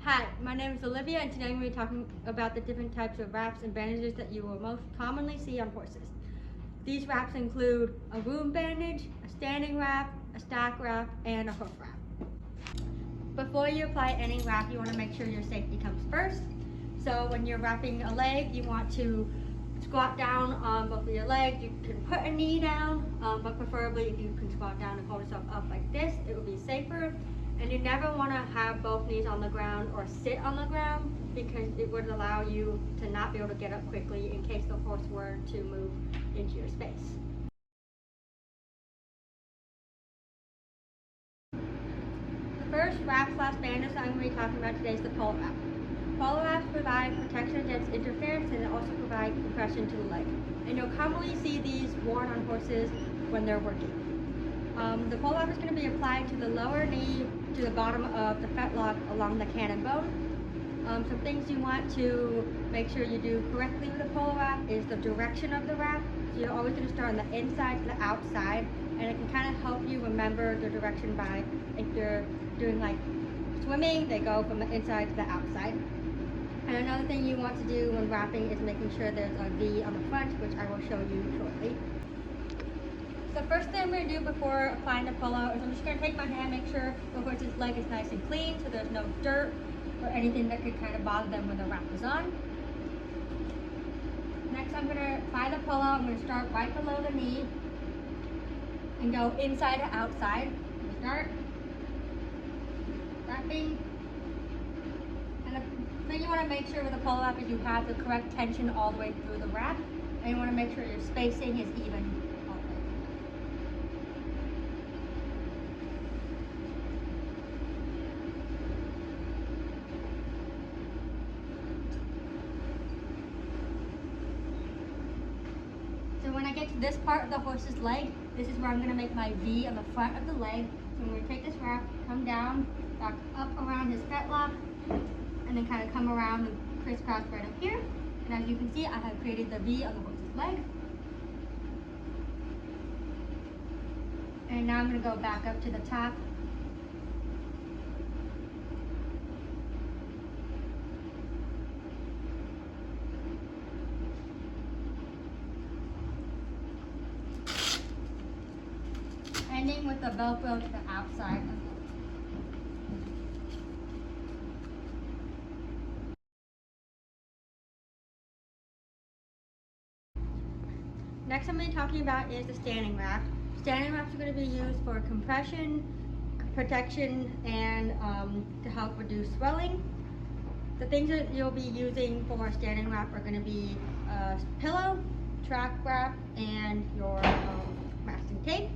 Hi, my name is Olivia, and today I'm going to be talking about the different types of wraps and bandages that you will most commonly see on horses. These wraps include a wound bandage, a standing wrap, a stack wrap, and a hoof wrap. Before you apply any wrap, you want to make sure your safety comes first. So when you're wrapping a leg, you want to squat down on both of your legs. You can put a knee down, but preferably if you can squat down and hold yourself up like this, it will be safer. And you never want to have both knees on the ground or sit on the ground because it would allow you to not be able to get up quickly in case the horse were to move into your space. The first wrap/bandage I'm going to be talking about today is the polo wrap. Polo wraps provide protection against interference and also provide compression to the leg. And you'll commonly see these worn on horses when they're working. The polo wrap is going to be applied to the lower knee to the bottom of the fetlock along the cannon bone. Some things you want to make sure you do correctly with a polo wrap is the direction of the wrap. So you're always going to start on the inside to the outside, and it can kind of help you remember the direction by if you're doing like swimming, they go from the inside to the outside. And another thing you want to do when wrapping is making sure there's a V on the front, which I will show you shortly. The first thing I'm going to do before applying the polo is I'm just going to take my hand, make sure the horse's leg is nice and clean so there's no dirt or anything that could kind of bother them when the wrap is on. Next I'm going to apply the polo. I'm going to start right below the knee and go inside to outside. Start wrapping. And the thing you want to make sure with the polo wrap is you have the correct tension all the way through the wrap, and you want to make sure your spacing is even. So when I get to this part of the horse's leg, this is where I'm going to make my V on the front of the leg. So I'm going to take this wrap, come down, back up around his fetlock, and then kind of come around and crisscross right up here. And as you can see, I have created the V on the horse's leg. And now I'm going to go back up to the top. Ending with the Velcro to the outside. Next I'm going to be talking about is the standing wrap. Standing wraps are going to be used for compression, protection, and to help reduce swelling. The things that you'll be using for a standing wrap are going to be a pillow, track wrap, and your masking tape.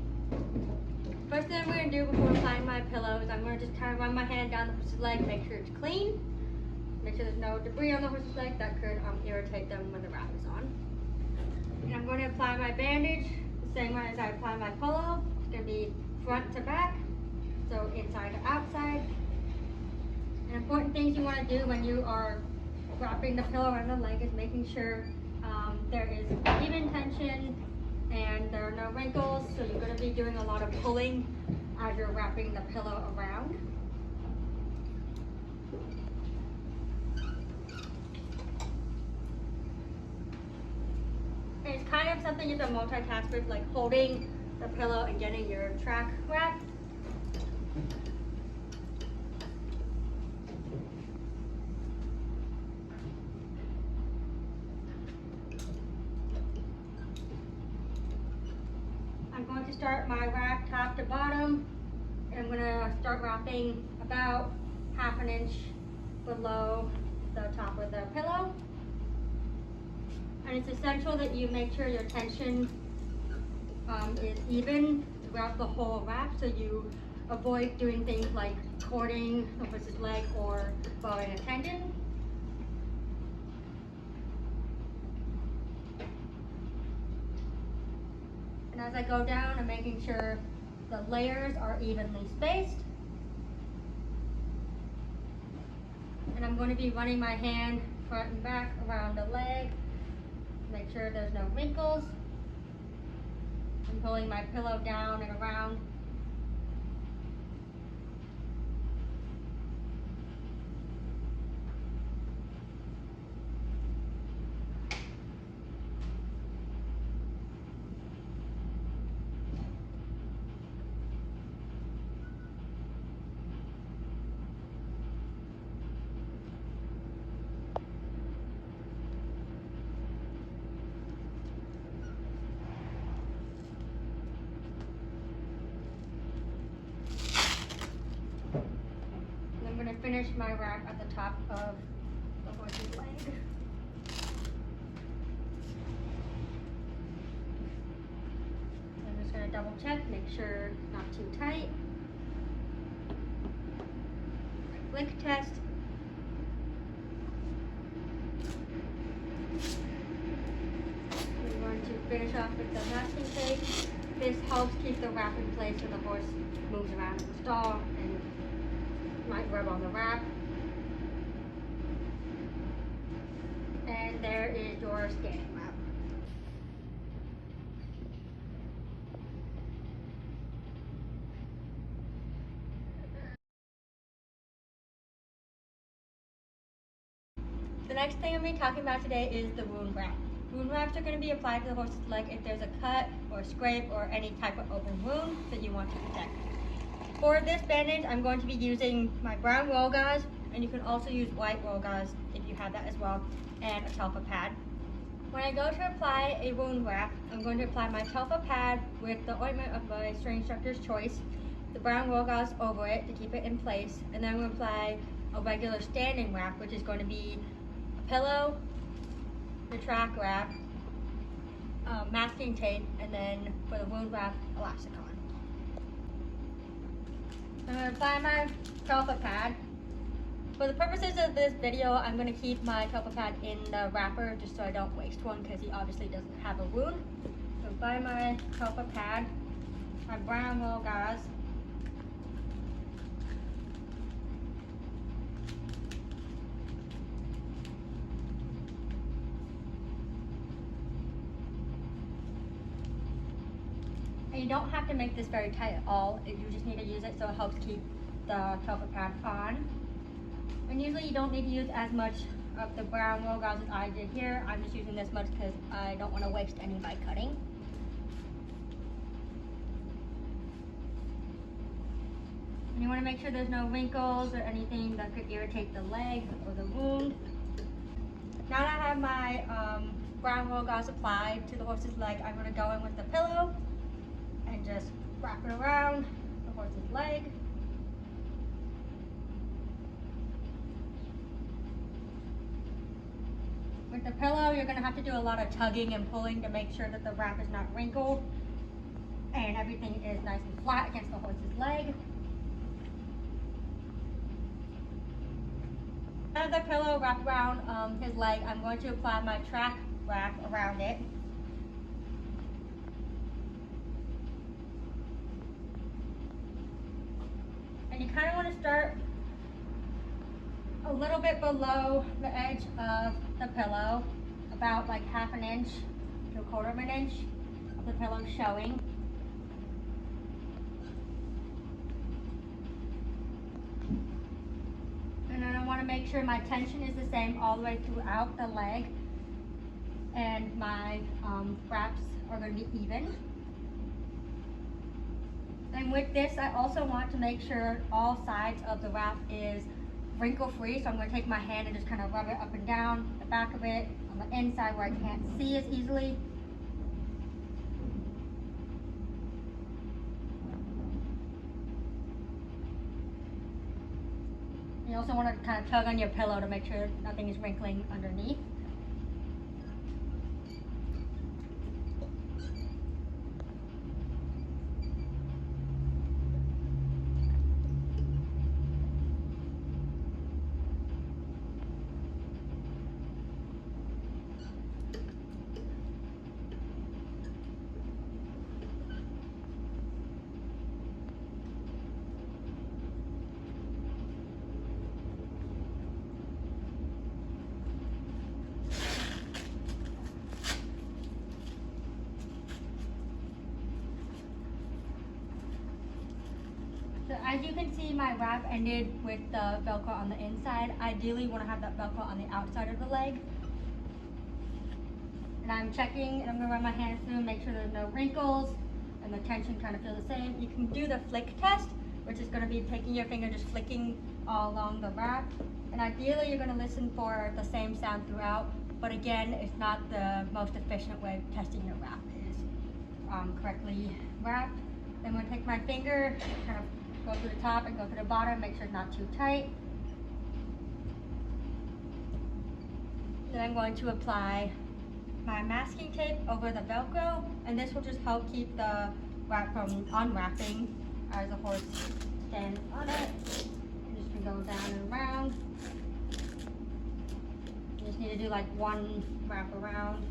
First thing I'm going to do before applying my pillow is I'm going to just kind of run my hand down the horse's leg, make sure it's clean, make sure there's no debris on the horse's leg that could irritate them when the wrap is on. And I'm going to apply my bandage the same way as I apply my polo. It's going to be front to back, so inside to outside. And important things you want to do when you are wrapping the pillow around the leg is making sure there is even tension and there are no wrinkles, so you're going to be doing a lot of pulling as you're wrapping the pillow around. And it's kind of something you have to multitask with, like holding the pillow and getting your track wrapped. I'm going to start my wrap top to bottom. I'm going to start wrapping about ½ an inch below the top of the pillow. And it's essential that you make sure your tension is even throughout the whole wrap, so you avoid doing things like cording the horse's leg or bowing a tendon. And as I go down, I'm making sure the layers are evenly spaced. And I'm going to be running my hand front and back around the leg. Make sure there's no wrinkles. I'm pulling my pillow down and around. finish my wrap at the top of the horse's leg. I'm just going to double check, make sure it's not too tight. Flick test. We're going to finish off with the masking tape. This helps keep the wrap in place so the horse moves around in the stall and might rub on the wrap. And there is your standing wrap. The next thing I'm going to be talking about today is the wound wrap. Wound wraps are going to be applied to the horse's leg if there's a cut or a scrape or any type of open wound that you want to protect. For this bandage, I'm going to be using my brown roll gauze, and you can also use white roll gauze if you have that as well, and a Telfa pad. When I go to apply a wound wrap, I'm going to apply my Telfa pad with the ointment of my string instructor's choice, the brown roll gauze over it to keep it in place, and then I'm going to apply a regular standing wrap, which is going to be a pillow, the track wrap, masking tape, and then for the wound wrap, elasticon. I'm going to apply my Telfa pad. For the purposes of this video, I'm going to keep my Telfa pad in the wrapper just so I don't waste one because he obviously doesn't have a wound. So apply my Telfa pad, my brown roll gauze, and you don't have to make this very tight at all. You just need to use it so it helps keep the Telfa pad on. And usually you don't need to use as much of the brown roll gauze as I did here. I'm just using this much because I don't want to waste any by cutting. And you want to make sure there's no wrinkles or anything that could irritate the leg or the wound. Now that I have my brown roll gauze applied to the horse's leg, I'm going to go in with the pillow and just wrap it around the horse's leg. With the pillow, you're going to have to do a lot of tugging and pulling to make sure that the wrap is not wrinkled and everything is nice and flat against the horse's leg. Now that the pillow wrapped around his leg, I'm going to apply my track wrap around it. And you kind of want to start a little bit below the edge of the pillow, about like half an inch to a quarter of an inch of the pillow showing. And then I want to make sure my tension is the same all the way throughout the leg, and my wraps are going to be even. And with this, I also want to make sure all sides of the wrap is wrinkle free, so I'm going to take my hand and just kind of rub it up and down the back of it, on the inside where I can't see as easily. You also want to kind of tug on your pillow to make sure nothing is wrinkling underneath. So as you can see, my wrap ended with the Velcro on the inside. Ideally, you want to have that Velcro on the outside of the leg. And I'm checking, and I'm going to run my hands through and make sure there's no wrinkles and the tension kind of feels the same. You can do the flick test, which is going to be taking your finger, just flicking all along the wrap. And ideally, you're going to listen for the same sound throughout. But again, it's not the most efficient way of testing your wrap is correctly wrapped. Then I'm going to take my finger, kind of go to the top and go to the bottom, make sure it's not too tight. Then I'm going to apply my masking tape over the Velcro, and this will just help keep the wrap from unwrapping as the horse stands on it. I'm just gonna go down and around. You just need to do like one wrap around.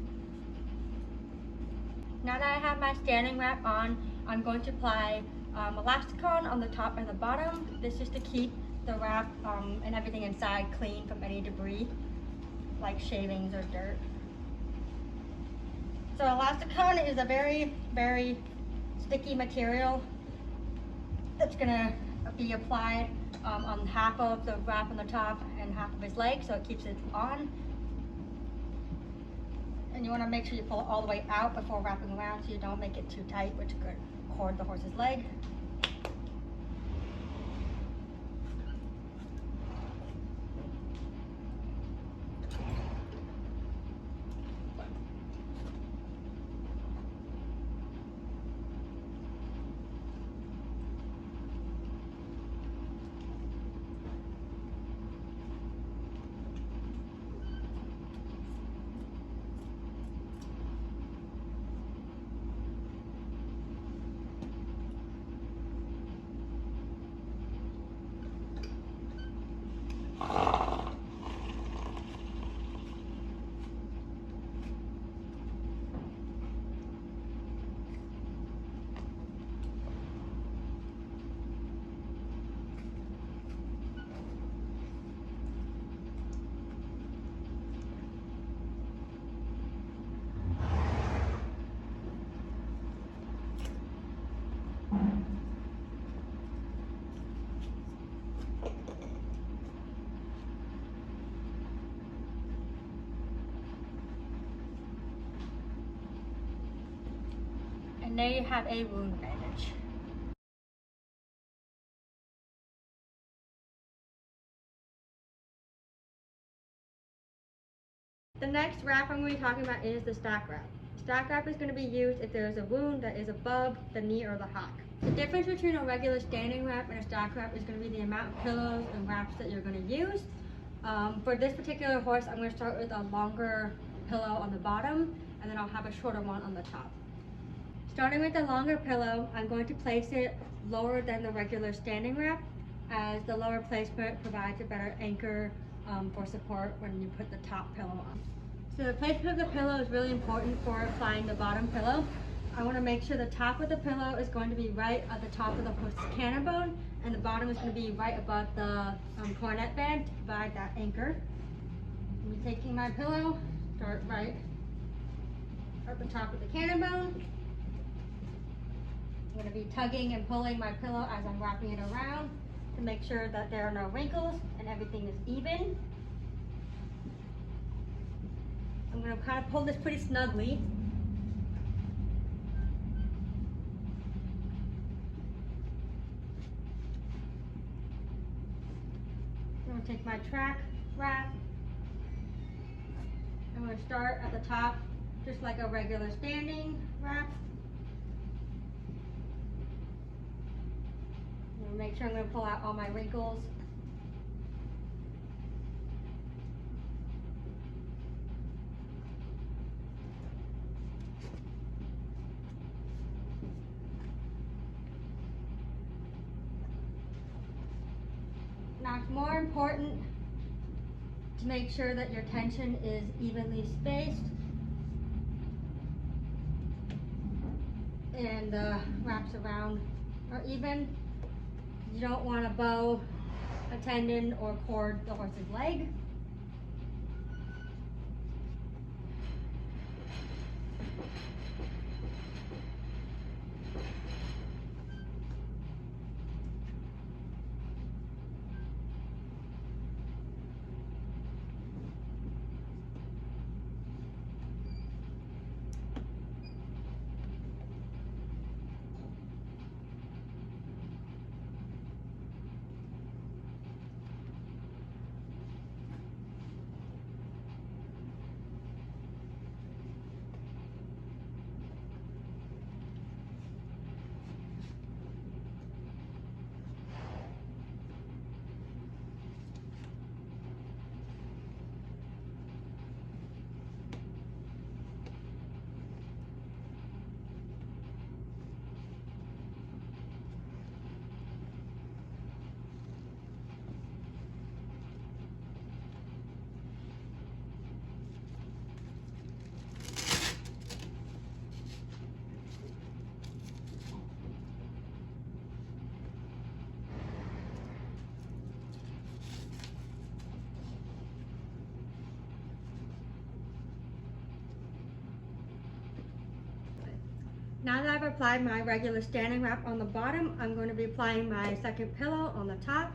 Now that I have my standing wrap on, I'm going to apply elasticon on the top and the bottom. This is to keep the wrap and everything inside clean from any debris, like shavings or dirt. So elasticon is a very, very sticky material that's gonna be applied on half of the wrap on the top and half of his leg, so it keeps it on. And you wanna make sure you pull it all the way out before wrapping around so you don't make it too tight, which could cord the horse's leg. And there you have a wound bandage. The next wrap I'm going to be talking about is the stack wrap. Stack wrap is going to be used if there is a wound that is above the knee or the hock. The difference between a regular standing wrap and a stack wrap is going to be the amount of pillows and wraps that you're going to use. For this particular horse, I'm going to start with a longer pillow on the bottom, and then I'll have a shorter one on the top. Starting with the longer pillow, I'm going to place it lower than the regular standing wrap, as the lower placement provides a better anchor for support when you put the top pillow on. So the placement of the pillow is really important for applying the bottom pillow. I want to make sure the top of the pillow is going to be right at the top of the horse's cannon bone, and the bottom is going to be right above the cornet band to provide that anchor. I'm taking my pillow, start right at the top of the cannon bone. I'm going to be tugging and pulling my pillow as I'm wrapping it around to make sure that there are no wrinkles and everything is even. I'm going to kind of pull this pretty snugly. I'm going to take my track wrap. I'm going to start at the top just like a regular standing wrap. Make sure I'm going to pull out all my wrinkles. Now it's more important to make sure that your tension is evenly spaced and the wraps around are even. You don't want to bow a tendon or cord the horse's leg. Now that I've applied my regular standing wrap on the bottom, I'm going to be applying my second pillow on the top.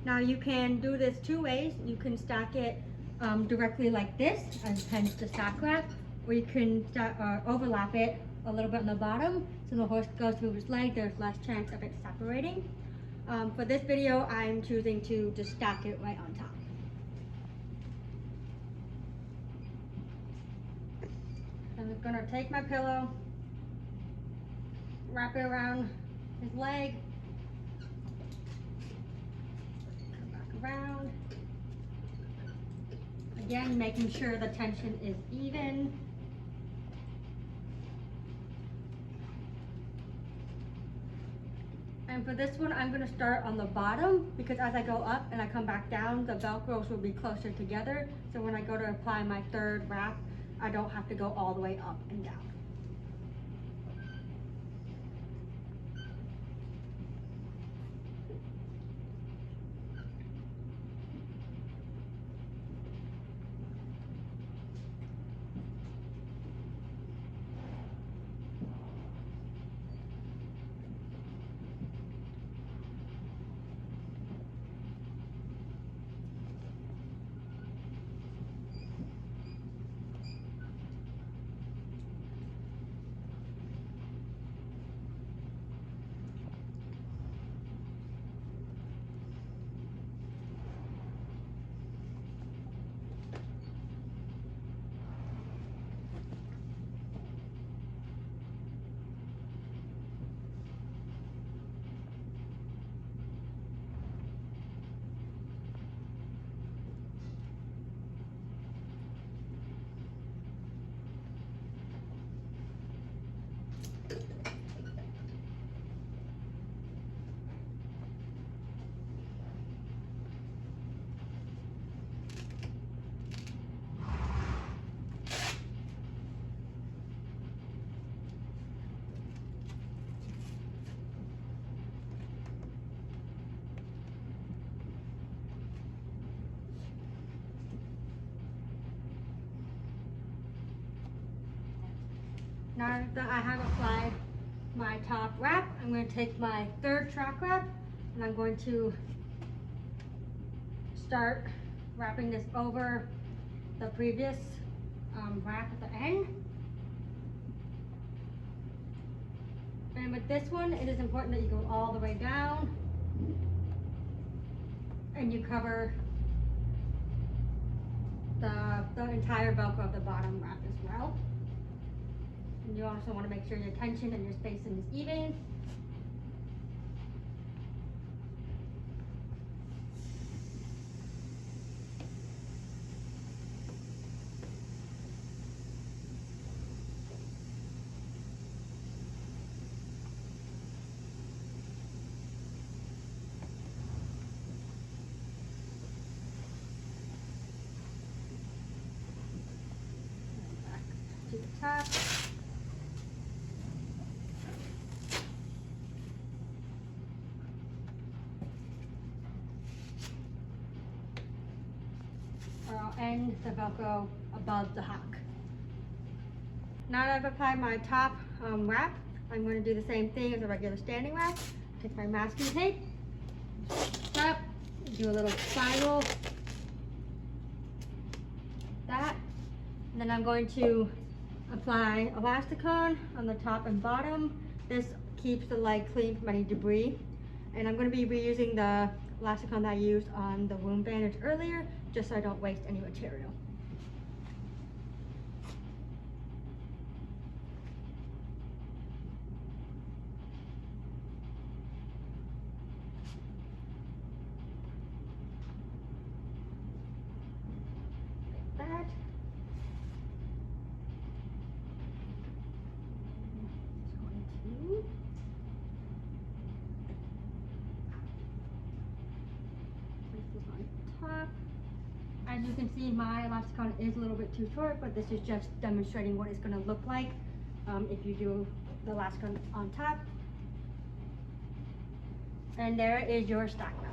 Now you can do this two ways. You can stack it directly like this, and hence the stack wrap, or you can overlap it a little bit on the bottom, so the horse goes through his leg, there's less chance of it separating. For this video, I'm choosing to just stack it right on top. I'm just gonna take my pillow, wrap it around his leg, come back around. Again, making sure the tension is even. And for this one, I'm gonna start on the bottom because as I go up and I come back down, the Velcros will be closer together. So when I go to apply my third wrap, I don't have to go all the way up and down. Now that I have applied my top wrap, I'm going to take my third track wrap and I'm going to start wrapping this over the previous wrap at the end. And with this one, it is important that you go all the way down and you cover the entire Velcro of the bottom wrap as well. And you also want to make sure your tension and your spacing is even. And back to the top. And the Velcro above the hock. Now that I've applied my top wrap, I'm going to do the same thing as a regular standing wrap. Take my masking tape, up, do a little spiral, that, and then I'm going to apply elasticon on the top and bottom. This keeps the leg clean from any debris. And I'm going to be reusing the elasticon that I used on the wound bandage earlier, just so I don't waste any material. Like that. Just going to on top. As you can see, my elasticon is a little bit too short, but this is just demonstrating what it's going to look like if you do the elasticon on top. And there is your stack wrap.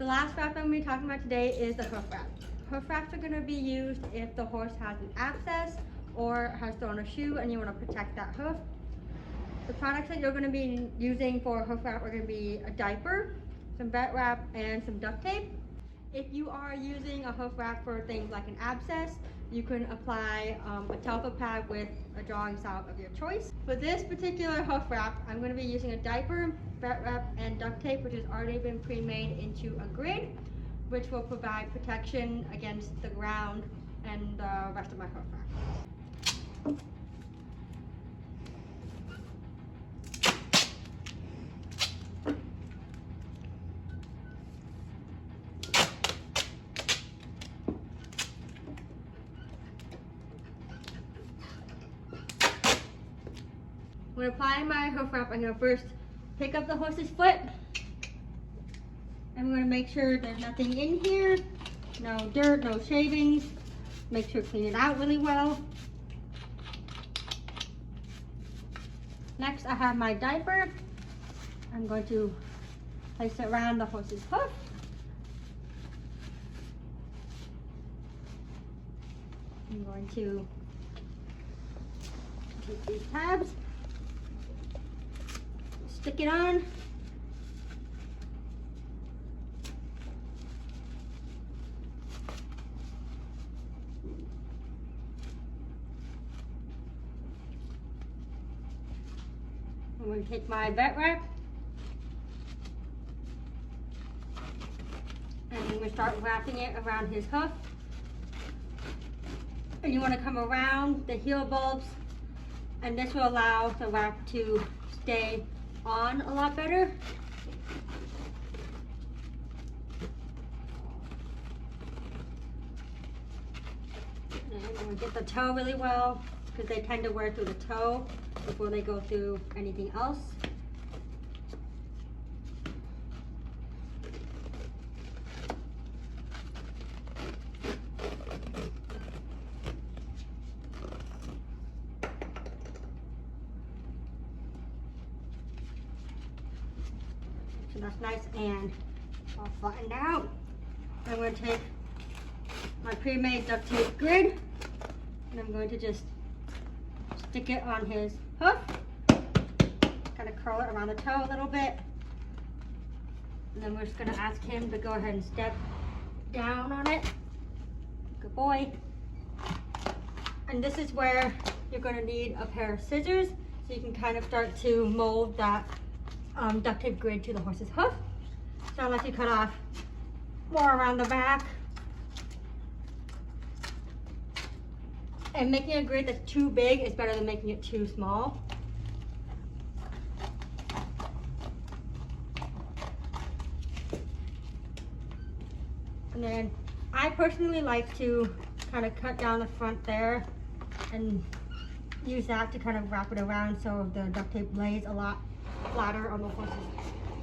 The last wrap I'm going to be talking about today is the hoof wrap. Hoof wraps are going to be used if the horse has an abscess or has thrown a shoe and you want to protect that hoof. The products that you're going to be using for hoof wrap are going to be a diaper, some vet wrap, and some duct tape. If you are using a hoof wrap for things like an abscess, you can apply a telpa pad with a drawing style of your choice. For this particular hoof wrap, I'm going to be using a diaper, vet wrap, and duct tape, which has already been pre-made into a grid, which will provide protection against the ground and the rest of my hoof wrap. When applying my hoof wrap, I'm going to first pick up the horse's foot. I'm going to make sure there's nothing in here, no dirt, no shavings. Make sure to clean it out really well. Next, I have my diaper. I'm going to place it around the horse's hoof. I'm going to take these tabs, stick it on. I'm going to take my vet wrap and I'm going to start wrapping it around his hoof. And you want to come around the heel bulbs, and this will allow the wrap to stay on a lot better. And I'm going to get the toe really well because they tend to wear through the toe before they go through anything else. So that's nice and all flattened out. I'm going to take my pre-made duct tape grid and I'm going to just stick it on his hoof. Kind of curl it around the toe a little bit. And then we're just going to ask him to go ahead and step down on it. Good boy. And this is where you're going to need a pair of scissors so you can kind of start to mold that duct tape grid to the horse's hoof. So I'll let you cut off more around the back. And making a grid that's too big is better than making it too small. And then I personally like to kind of cut down the front there and use that to kind of wrap it around so the duct tape lays a lot flatter on the horse's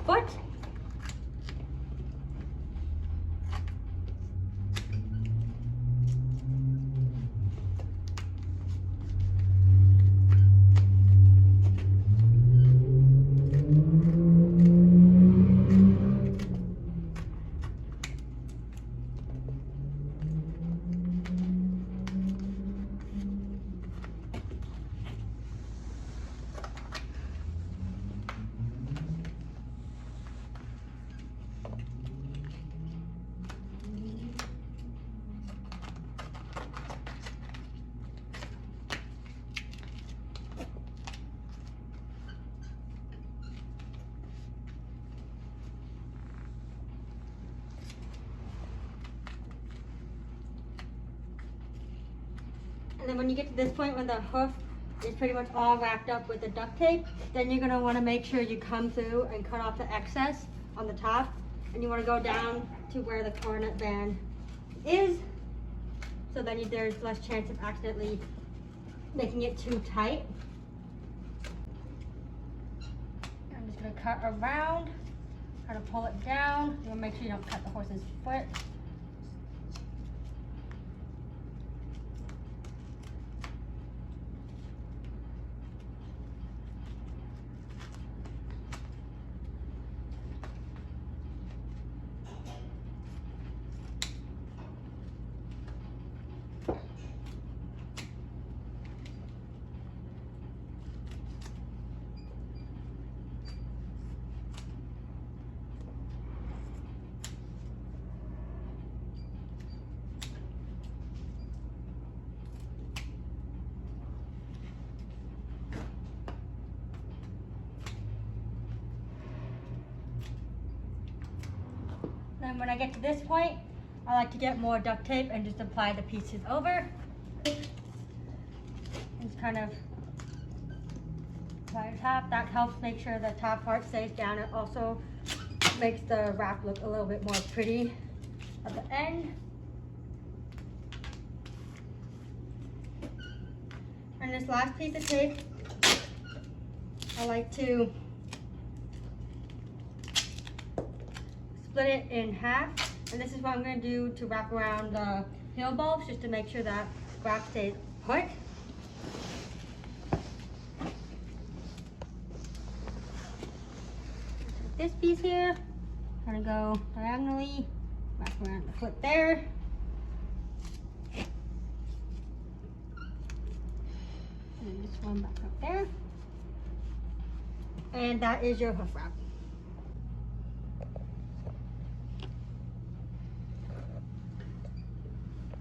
foot. And then when you get to this point when the hoof is pretty much all wrapped up with the duct tape, then you're going to want to make sure you come through and cut off the excess on the top. And you want to go down to where the coronet band is, so then there's less chance of accidentally making it too tight. I'm just going to cut around, kind of pull it down. You want to make sure you don't cut the horse's foot. And when I get to this point, I like to get more duct tape and just apply the pieces over. Just kind of apply the top. That helps make sure the top part stays down. It also makes the wrap look a little bit more pretty at the end. And this last piece of tape, I like to split it in half. And this is what I'm going to do to wrap around the heel bulbs, just to make sure that wrap stays put. This piece here, I'm going to go diagonally, wrap around the foot there. And this one back up there. And that is your hoof wrap.